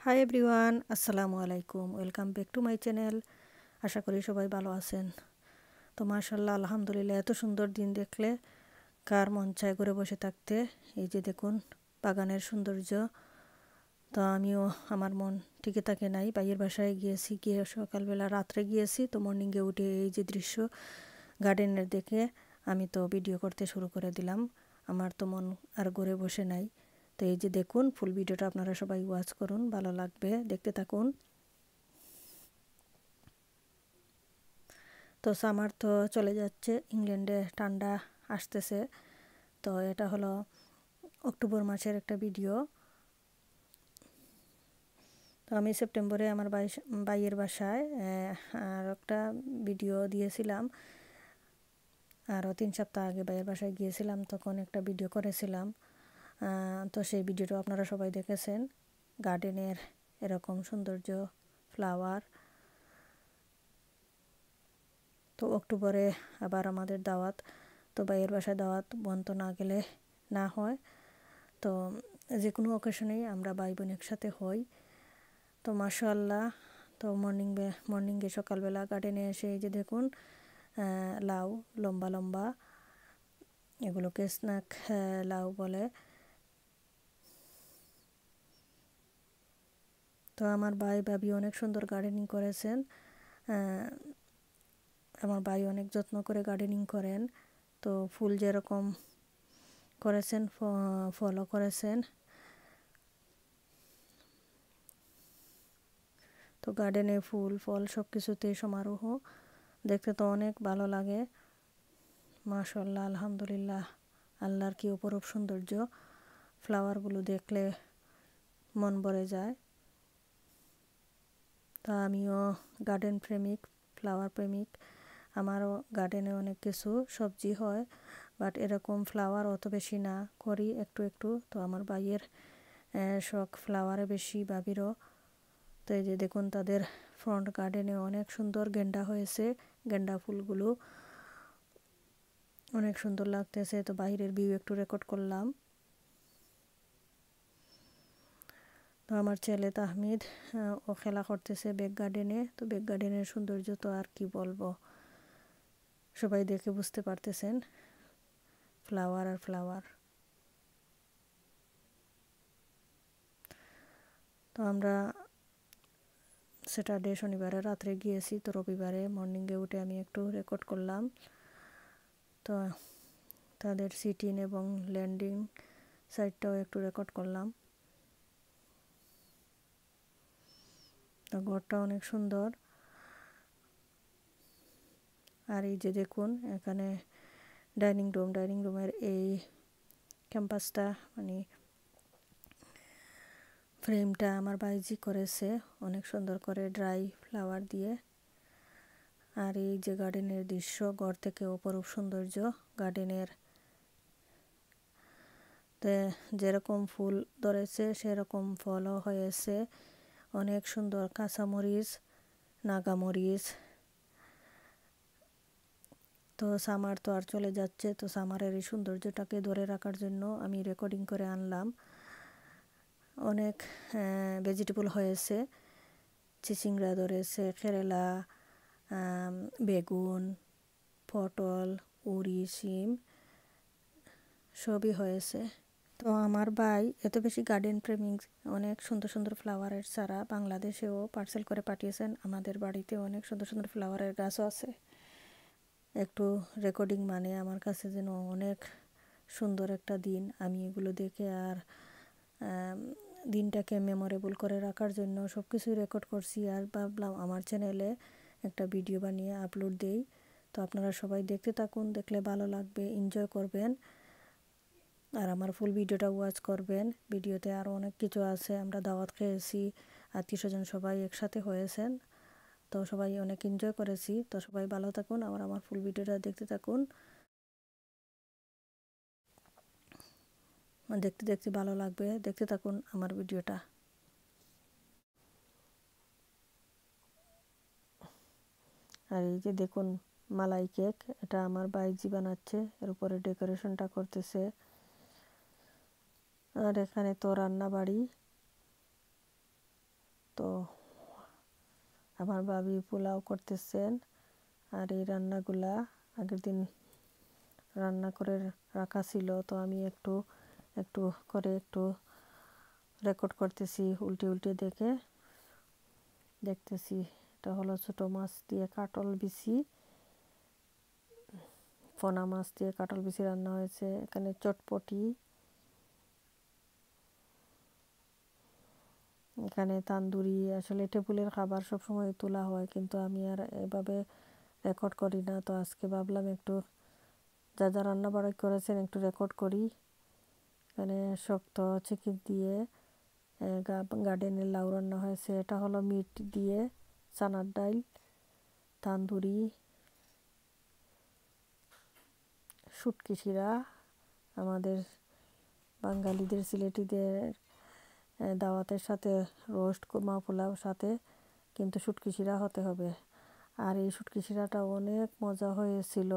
High everyone, আসসালামু আলাইকুম। Welcome back to my channel. আশা করি সবাই ভালো আছেন। তো মাশাআল্লাহ, আলহামদুলিল্লাহ, এত সুন্দর দিন দেখলে কার মন চায় ঘরে বসে থাকতে। এই যে দেখুন বাগানের সৌন্দর্য। তো আমিও আমার মন টিকে থাকে নাই, ভাইয়ের বাসায় গিয়েছি, গিয়ে সকালবেলা রাত্রে গিয়েছি। তো মর্নিংয়ে উঠে এই যে দৃশ্য গার্ডেনের দেখে আমি তো ভিডিও করতে শুরু করে দিলাম। আমার তো মন আর ঘরে বসে নাই। তো এই যে দেখুন ফুল ভিডিওটা আপনারা সবাই ওয়াচ করুন, ভালো লাগবে, দেখতে থাকুন। তো সামার তো চলে যাচ্ছে, ইংল্যান্ডে ঠান্ডা আসতেছে। তো এটা হলো অক্টোবর মাসের একটা ভিডিও। তো আমি সেপ্টেম্বরে আমার ভাইয়ের বাসায় আর একটা ভিডিও দিয়েছিলাম। আরও 3 সপ্তাহ আগে ভাইয়ের বাসায় গিয়েছিলাম, তখন একটা ভিডিও করেছিলাম। তো সেই ভিডিওটা আপনারা সবাই দেখেছেন। গার্ডেনের এরকম সৌন্দর্য, ফ্লাওয়ার। তো অক্টোবরে আবার আমাদের দাওয়াত। তো ভাইয়ের বাসায় দাওয়াত বন্ধ না গেলে না হয়। তো যে কোনো অকেশনেই আমরা ভাই বোন একসাথে হই। তো মাশাআল্লাহ, তো মর্নিংয়ে সকালবেলা গার্ডেনে এসে এই যে দেখুন লাউ লম্বা লম্বা, এগুলোকে স্ন্যাক লাউ বলে। তো আমার ভাই ভাবি অনেক সুন্দর গার্ডেনিং করেছেন। আমার ভাই অনেক যত্ন করে গার্ডেনিং করেন। তো ফুল যেরকম করেছেন ফলও করেছেন। তো গার্ডেনে ফুল ফল সব কিছুতেই সমারোহ, দেখতে তো অনেক ভালো লাগে। মাশাআল্লাহ, আলহামদুলিল্লাহ, আল্লাহর কি অপরূপ সৌন্দর্য। ফ্লাওয়ারগুলো দেখলে মন ভরে যায়। তো আমিও গার্ডেন প্রেমিক, ফ্লাওয়ার প্রেমিক। আমারও গার্ডেনে অনেক কিছু সবজি হয়, বাট এরকম ফ্লাওয়ার অত বেশি না, করি একটু একটু। তো আমার ভাইয়ের শখ ফ্লাওয়ারে বেশি, ভাবিরও। তো এই যে দেখুন তাদের ফ্রন্ট গার্ডেনে অনেক সুন্দর গেন্ডা হয়েছে। গেন্ডা ফুলগুলো অনেক সুন্দর লাগতেছে। তো বাইরের ভিউ একটু রেকর্ড করলাম। তো আমার ছেলে তাহমিদ ও খেলা করতেছে ব্যাক গার্ডেনে। তো ব্যাক গার্ডেনের সৌন্দর্য তো আর কি বলবো, সবাই দেখে বুঝতে পারতেছেন, ফ্লাওয়ার আর ফ্লাওয়ার। তো আমরা স্যাটারডে শনিবারে রাত্রে গিয়েছি। তো রবিবারে মর্নিংয়ে উঠে আমি একটু রেকর্ড করলাম। তো তাদের সিটিং এবং ল্যান্ডিং সাইডটাও একটু রেকর্ড করলাম। তো ঘরটা অনেক সুন্দর। আর এই যে দেখুন এখানে ডাইনিং রুমের এই ক্যাম্পাসটা, মানে ফ্রেমটা আমার বাইজি করেছে অনেক সুন্দর করে ড্রাই ফ্লাওয়ার দিয়ে। আর এই যে গার্ডেনের দৃশ্য, ঘর থেকে অপরূপ সৌন্দর্য। গার্ডেনের যেরকম ফুল ধরেছে সেরকম ফলও হয়েছে। অনেক সুন্দর কাঁচামরিচ, নাগামরিচ। তো সামার তো আর চলে যাচ্ছে। তো সামারের এই সৌন্দর্যটাকে ধরে রাখার জন্য আমি রেকর্ডিং করে আনলাম। অনেক ভেজিটেবল হয়েছে, চিচিংড়া ধরেছে, কেরেলা, বেগুন, পটল, উড়ি, শিম সবই হয়েছে। তো আমার ভাই এত বেশি গার্ডেন প্রেমিক, অনেক সুন্দর সুন্দর ফ্লাওয়ারের চারা বাংলাদেশেও পার্সেল করে পাঠিয়েছেন। আমাদের বাড়িতে অনেক সুন্দর সুন্দর ফ্লাওয়ারের গাছও আছে। একটু রেকর্ডিং মানে আমার কাছে যেন অনেক সুন্দর একটা দিন। আমি এগুলো দেখে আর দিনটাকে মেমোরেবল করে রাখার জন্য সব কিছুই রেকর্ড করছি। আর ভাবলাম আমার চ্যানেলে একটা ভিডিও বানিয়ে আপলোড দেই। তো আপনারা সবাই দেখতে থাকুন, দেখলে ভালো লাগবে, এনজয় করবেন। আর আমার ফুল ভিডিওটা ওয়াচ করবেন। ভিডিওতে আরও অনেক কিছু আছে, আমরা দাওয়াত খেয়েছি, আত্মীয় স্বজন সবাই একসাথে হয়েছেন। তো সবাই অনেক এনজয় করেছি। তো সবাই ভালো থাকুন, আমার ফুল ভিডিওটা দেখতে থাকুন। দেখতে দেখতে ভালো লাগবে, দেখতে থাকুন আমার ভিডিওটা। আর এই যে দেখুন মালাই কেক, এটা আমার বাইজি বানাচ্ছে, এর উপরে ডেকোরেশনটা করতেছে। আর এখানে তো রান্না বাড়ি। তো আমার ভাবি পোলাও করতেছেন, আর এই রান্নাগুলা আগের দিন রান্না করে রাখা ছিল, তো আমি একটু একটু করে একটু রেকর্ড করতেছি, উল্টে উল্টে দেখতেছি। এটা হলো ছোট মাছ দিয়ে কাটল বিচি, পোনা মাছ দিয়ে কাটল বিচি রান্না হয়েছে। এখানে চটপটি, এখানে তান্দুরি। আসলে টেবিলের খাবার সবসময় তোলা হয়, কিন্তু আমি আর এভাবে রেকর্ড করি না। তো আজকে ভাবলাম একটু যা যা রান্না বাড়ি করেছেন একটু রেকর্ড করি। এখানে শক্ত চিকেন দিয়ে গার্ডেনের লাউ রান্না হয়েছে। এটা হলো মিট দিয়ে চানার ডাল, তান্দুরি, শুটকি শিরা। আমাদের বাঙালিদের সিলেটিদের দাওয়াতের সাথে রোস্ট মা পোলাও সাথে কিন্তু শুটকি শিরা হতে হবে। আর এই শুটকি শিরাটা অনেক মজা হয়েছিল,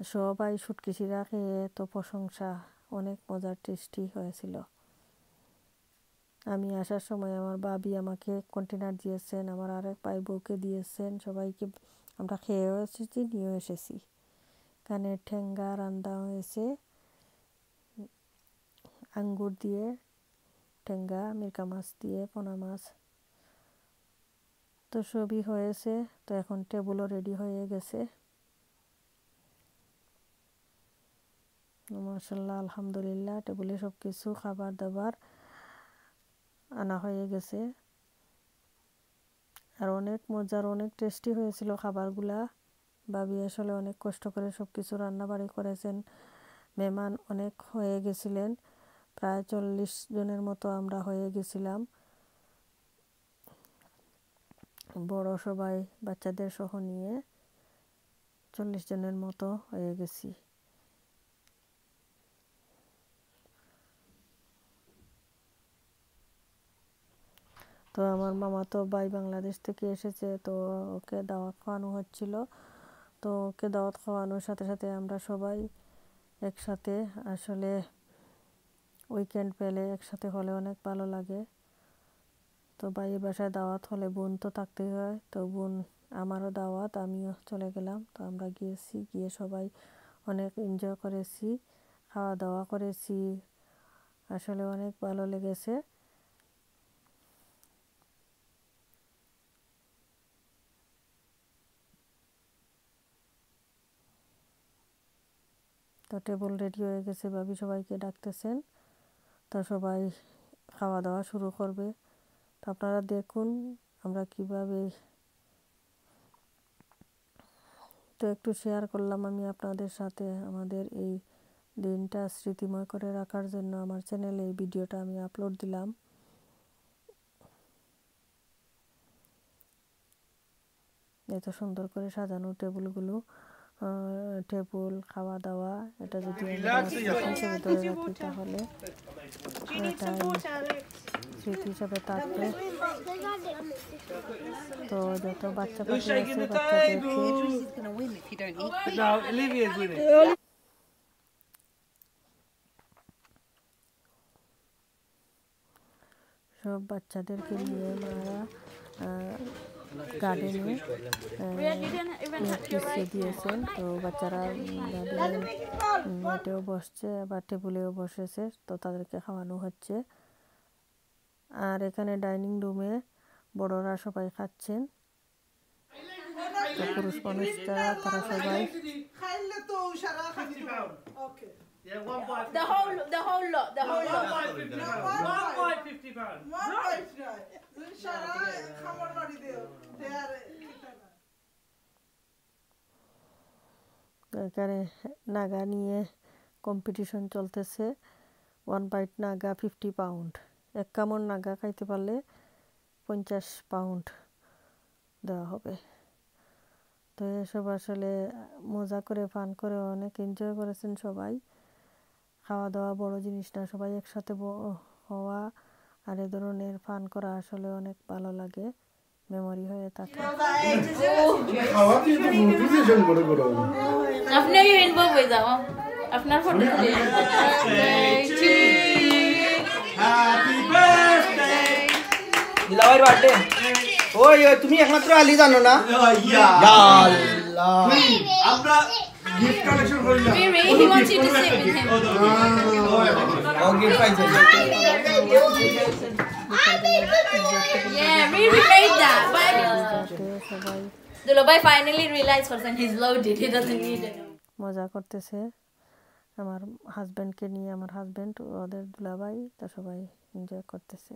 সবাই শুটকি শিরা খেয়ে তো প্রশংসা, অনেক মজার টেস্টি হয়েছিল। আমি আসার সময় আমার ভাবি আমাকে কন্টেনার দিয়েছেন, আমার আরেক ভাই বউকে দিয়েছেন, সবাইকে আমরা খেয়েও এসেছি, নিয়েও এসেছি। এখানে ঠেঙ্গা রান্না হয়েছে, আঙ্গুর দিয়ে ঠেঙ্গা, মিরকা মাছ দিয়ে পোনা মাছ, তো সবই হয়েছে। তো এখন টেবিলও রেডি হয়ে গেছে। মাশাআল্লাহ, আলহামদুলিল্লাহ, টেবিলে সব কিছু খাবার দাবার আনা হয়ে গেছে। আর অনেক মজার, অনেক টেস্টি হয়েছিল খাবারগুলা। ভাবি আসলে অনেক কষ্ট করে সব কিছু রান্নাবাড়ি করেছেন। মেহমান অনেক হয়ে গেছিলেন, প্রায় 40 জনের মতো আমরা হয়ে গেছিলাম। বড় সবাই বাচ্চাদের সহ নিয়ে 40 জনের মতো হয়ে গেছি। তো আমার মামা তো ভাই বাংলাদেশ থেকে এসেছে, তো ওকে দাওয়াত খাওয়ানো হচ্ছিল। তো ওকে দাওয়াত খাওয়ানোর সাথে সাথে আমরা সবাই একসাথে, আসলে উইকেন্ড পেলে একসাথে হলে অনেক ভালো লাগে। তো ভাইয়ের বাসায় দাওয়াত হলে বোন তো থাকতেই হয়, তো বোন আমারও দাওয়াত, আমিও চলে গেলাম। তো আমরা গিয়েছি, গিয়ে সবাই অনেক এনজয় করেছি, খাওয়া দাওয়া করেছি, আসলে অনেক ভালো লেগেছে। তো টেবিল রেডি হয়ে গেছে, ভাবি সবাইকে ডাকতেছেন। তো সবাই খাওয়া দাওয়া শুরু করবে। তো আপনারা দেখুন আমরা কিভাবে, তো একটু শেয়ার করলাম আমি আপনাদের সাথে আমাদের এই দিনটা স্মৃতিময় করে রাখার জন্য আমার চ্যানেলে এই ভিডিওটা আমি আপলোড দিলাম। এত সুন্দর করে সাজানো টেবিলগুলো, টেবিল, খাওয়া দাওয়া, এটা যদি আমরা স্মৃতি ধরে রাখি তাহলে এটাই স্মৃতি হিসাবে থাকবে। তো যত বাচ্চা পাখি আছে বাচ্চাদেরকে সব বাচ্চাদেরকে নিয়ে মারা গার্ডেনে দিয়েছেন। তো বাচ্চারা গার্ডেনে মেটেও বসছে, আবার টেবিলেও বসেছে, তো তাদেরকে খাওয়ানো হচ্ছে। আর এখানে ডাইনিং রুমে বড়রা সবাই খাচ্ছেন, তো পুরুষ মানুষ যারা তারা সবাই Yeah, the whole lot. No, £1.50. এখানে নাগা নিয়ে কম্পিটিশন চলতেছে। 1 বাইট নাগা 50 পাউন্ড, এক কামড় নাগা খাইতে পারলে 50 পাউন্ড দেওয়া হবে। তো এসব আসলে মজা করে, ফান করে অনেক এনজয় করেছেন সবাই। খাওয়া দাওয়া বড় জিনিস না, সবাই একসাথে হওয়া আর এ ধরনের ফান করা আসলে অনেক ভালো লাগে, মেমোরি হয়ে থাকে। আপনিও ইনভলভ হয়ে যাও, আপনার ফটো তুলে হ্যাপি বার্থডে দিলাভাইয়ের বার্থডে ওই ওই তুমি একমাত্র আলী জানো না ইয়া আল্লাহ আমরা গিফট কালেকশন করলাম He wants you to sit with him. ও গিফট পাইছে Yeah, Riri made that. But সবাই Dulabai finally realized he's loaded. He doesn't need it. মজা করতেছে আমার হাজবেন্ডকে নিয়ে আমার হাজবেন্ড ওদের দুলাভাই তা সবাই এনজয় করতেছে